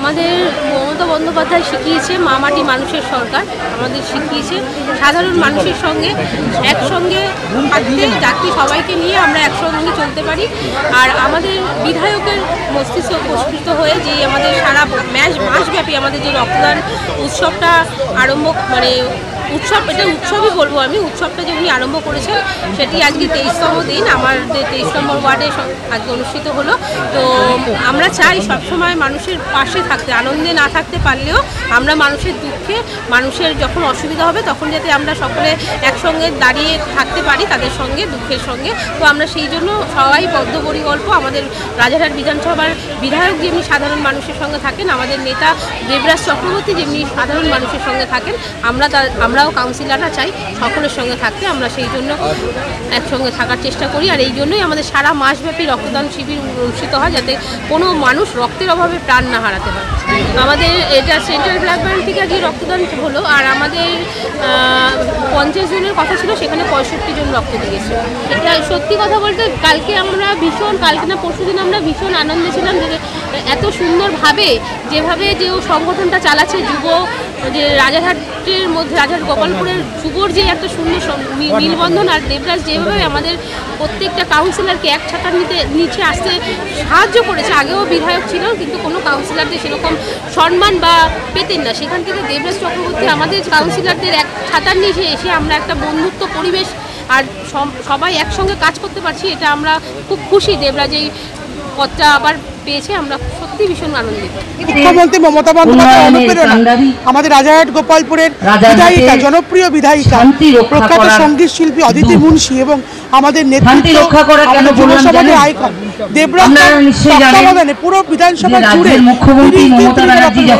আমাদের মমতা বন্দ্যোপাধ্যায় শিখিয়েছে মা মাটি মানুষের সরকার, আমাদের শিখিয়েছে সাধারণ মানুষের সঙ্গে একসঙ্গে থাকতে, যাতে সবাইকে নিয়ে আমরা একসঙ্গে চলতে পারি। আর আমাদের বিধায়কের মস্তিষ্ক প্রস্ফুটিত হয়ে যে আমাদের সারা মাসব্যাপী আমাদের যে রক্তদান উৎসবটা আরম্ভ, উৎসব, এটা উৎসবই বলবো আমি, উৎসবটা যে উনি আরম্ভ করেছেন সেটি আজকে 23তম দিন, আমার 23 নম্বর ওয়ার্ডে আজকে অনুষ্ঠিত হলো। তো আমরা চাই সবসময় মানুষের পাশে থাকতে, আনন্দে না থাকতে পারলেও আমরা মানুষের দুঃখে, মানুষের যখন অসুবিধা হবে তখন যাতে আমরা সকলে একসঙ্গে দাঁড়িয়ে থাকতে পারি তাদের সঙ্গে, দুঃখের সঙ্গে। তো আমরা সেই জন্য সবাই বদ্ধপরিকল্প। আমাদের রাজারহাট বিধানসভার বিধায়ক যেমনি সাধারণ মানুষের সঙ্গে থাকেন, আমাদের নেতা দেবরাজ চক্রবর্তী যেমনি সাধারণ মানুষের সঙ্গে থাকেন, আমরাও কাউন্সিলররা চাই সকলের সঙ্গে থাকতে। আমরা সেই জন্য একসঙ্গে থাকার চেষ্টা করি। আর এই জন্যই আমাদের সারা মাসব্যাপী রক্তদান শিবির অনুষ্ঠিত হয়, যাতে কোনো মানুষ রক্তের অভাবে প্রাণ না হারাতে হয়। আমাদের এটা সেন্ট্রাল ব্লাড ব্যাংক থেকে আজকে রক্তদান হলো। আর আমাদের 50 জনের কথা ছিল, সেখানে 65 জন রক্ত দিয়েছে। এটা সত্যি কথা বলতে কালকে না পরশুদিন আমরা ভীষণ আনন্দে ছিলাম যে এত সুন্দরভাবে যেভাবে যে ও সংগঠনটা চালাচ্ছে, যে রাজারহাটের মধ্যে রাজারহাট গোপালপুরের যুবর যে একটা সুন্দর মিলবন্ধন, আর দেবরাজ যেভাবে আমাদের প্রত্যেকটা কাউন্সিলরকে এক ছাতার নিচে আসতে সাহায্য করেছে। আগেও বিধায়ক ছিল কিন্তু কোনো কাউন্সিলরদের সেরকম সম্মান বা পেতেন না, সেখান থেকে দেবরাজ চক্রবর্তী আমাদের কাউন্সিলরদের এক ছাতার নিচে এসে আমরা একটা বন্ধুত্ব পরিবেশ আর সবাই একসঙ্গে কাজ করতে পারছি, এটা আমরা খুব খুশি। দেবরাজ এই পদটা আবার পেয়েছে, আমরা সত্যি ভীষণ আনন্দিত। মুখ্যমন্ত্রী মমতা বন্দ্যোপাধ্যায় অনুপ্রেরণা আমাদের রাজারহাট গোপালপুরের বিধায়িকা, জনপ্রিয় বিধায়িকা, প্রখ্যাত সঙ্গীত শিল্পী অদিতি মুন্সি এবং আমাদের নেতৃত্ব সমাজের আইকন দেবরাজ তত্ত্বাবধানে পুরো বিধানসভা জুড়ে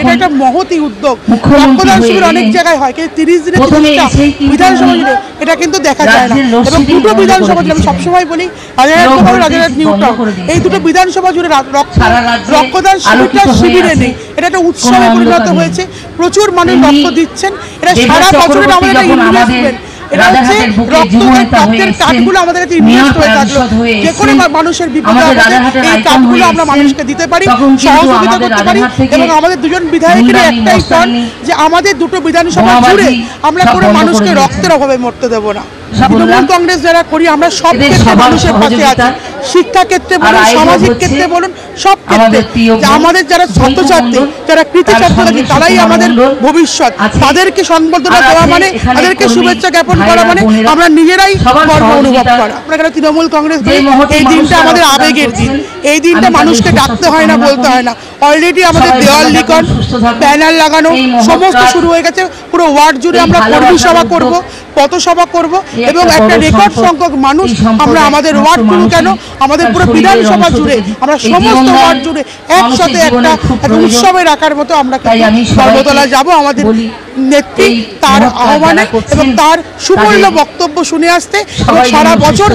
এটা একটা মহতি উদ্যোগ। রক্তদান শিবির অনেক জায়গায় হয়, কিন্তু 30 দিনে 30টা বিধানসভা জুড়ে এটা কিন্তু দেখা যায় না। এবং দুটো বিধানসভা জুড়ে, আমি সবসময় বলি রাজারহাট গোপাল, রাজারহাট নিউ টাউন, এই দুটো বিধানসভা জুড়ে রক্তদান শিবিরে নেই। এটা একটা উৎসবে পরিণত হয়েছে, প্রচুর মানুষ রক্ত দিচ্ছেন। এটা সারা বছরের আমাদের একটা ইনভেস্টমেন্ট, এটা হচ্ছে রক্তের কার্ডগুলো আমাদের কাছে ইনভেস্ট হয়ে থাকলো। যে কোনো মানুষের বিপদে এই কার্ডগুলো আমরা মানুষকে দিতে পারি, সহযোগিতা করতে পারি। এবং আমাদের দুজন বিধায়কের একটাই পণ যে আমাদের দুটো বিধানসভা জুড়ে আমরা কোনো মানুষকে রক্তের অভাবে মরতে দেবো না। তৃণমূল কংগ্রেস যারা করি আমরা সব ক্ষেত্রে মানুষের পাশে আছি, শিক্ষা ক্ষেত্রে বলুন, সামাজিক ক্ষেত্রে বলুন, সব ক্ষেত্রে। আমাদের যারা ছাত্রছাত্রী, যারা কৃতি ছাত্রছাত্রী, তারাই আমাদের ভবিষ্যৎ। তাদেরকে সম্বর্ধনা দেওয়া মানে, তাদেরকে শুভেচ্ছা জ্ঞাপন করা মানে আমরা নিজেরাই গর্ব অনুভব করা। আমরা তৃণমূল কংগ্রেস এই দিনটা আমাদের আবেগের দিন। এই দিনটা মানুষকে ডাকতে হয় না, বলতে হয় না। অলরেডি আমাদের দেওয়াল লিখন, ব্যানার লাগানো সমস্ত শুরু হয়ে গেছে। পুরো ওয়ার্ড জুড়ে আমরা কর্মী সভা করব, পথসভা করব এবং একটা রেকর্ড সংখ্যক মানুষ আমরা আমাদের ওয়ার্ড পুরো কেন আমাদের পুরো বিধানসভা জুড়ে, আমরা সমস্ত ওয়ার্ড জুড়ে একসাথে একটা উৎসবের আকার মতো আমরা সর্বতলা যাব। আমাদের নেত্রী তার আহ্বানে এবং তার সুবর্ণ বক্তব্য শুনে আসতে, এবং সারা বছর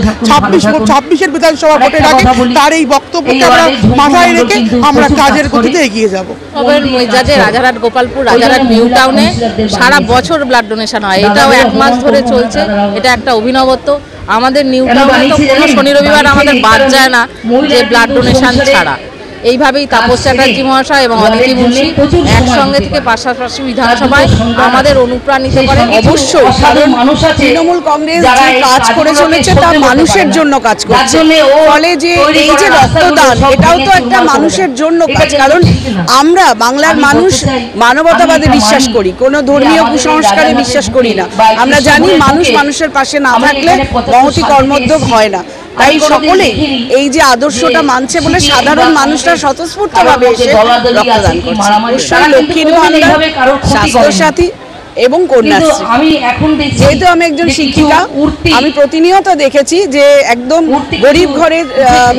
26-এর বিধানসভা ভোটের আগে তার এই বক্তব্যকে আমরা মাথায় রেখে আমরা কাজের গতিতে এগিয়ে যাব। রাজারহাট গোপালপুর, রাজারহাট নিউ টাউনে সারা বছর ব্লাড ডোনেশন হয়, এটাও 1 মাস ধরে চলছে। এটা একটা অভিনবত্ব। আমাদের নিউ টাউনে তো কোনো শনি রবিবার আমাদের বাদ যায় না যে ব্লাড ডোনেশন ছাড়া। এইভাবেই তাপস চ্যাটার্জি মহাশয় এবং অদিতি মুন্সি একসঙ্গে থেকে পাশাপাশি বিধানসভায় আমাদের অনুপ্রাণিত করে। অবশ্যই তৃণমূল কংগ্রেস যে কাজ করে চলেছে তা মানুষের জন্য কাজ করছে। ফলে যে এই যে রক্তদান, এটাও তো একটা মানুষের জন্য কাজ। কারণ আমরা বাংলার মানুষ মানবতাবাদে বিশ্বাস করি, কোনো ধর্মীয় কুসংস্কারে বিশ্বাস করি না। আমরা জানি মানুষ মানুষের পাশে না থাকলে মহতি কর্মোদ্যোগ হয় না। তাই সকলে এই যে আদর্শটা মানছে বলে সাধারণ মানুষরা স্বতঃস্ফূর্তভাবে এসে রক্তদান করছে। অবশ্যই লক্ষ্মীর ভান্ডার, স্বাস্থ্যসাথী এবং কন্যাশ্রী। যেহেতু আমি একজন শিক্ষিকা, আমি প্রতিনিয়ত দেখেছি যে একদম গরিব ঘরের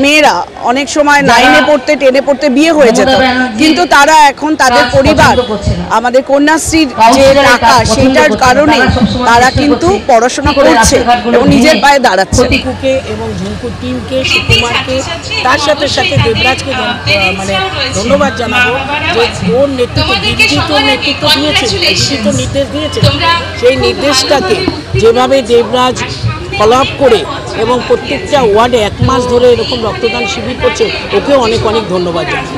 মেয়েরা অনেক সময় 9-এ পড়তে, 10-এ পড়তে বিয়ে হয়ে যেত, কিন্তু তারা এখন তাদের পরিবার আমাদের কন্যাশ্রীর যে টাকা, সেটার কারণে তারা কিন্তু পড়াশোনা করছে এবং নিজের পায়ে দাঁড়াচ্ছে। এবং ঝুমকুর টিমকে, সুকুমারকে, তার সাথে সাথে দেবরাজকে ধন্যবাদ জানাবো যে ওর নেতৃত্ব নির্দেশ দিয়েছে, সেই নির্দেশটাকে যেভাবে দেবরাজ ফলো আপ করে এবং প্রত্যেকটা ওয়ার্ডে 1 মাস ধরে এরকম রক্তদান শিবির করছে, ওকেও অনেক অনেক ধন্যবাদ জানাই।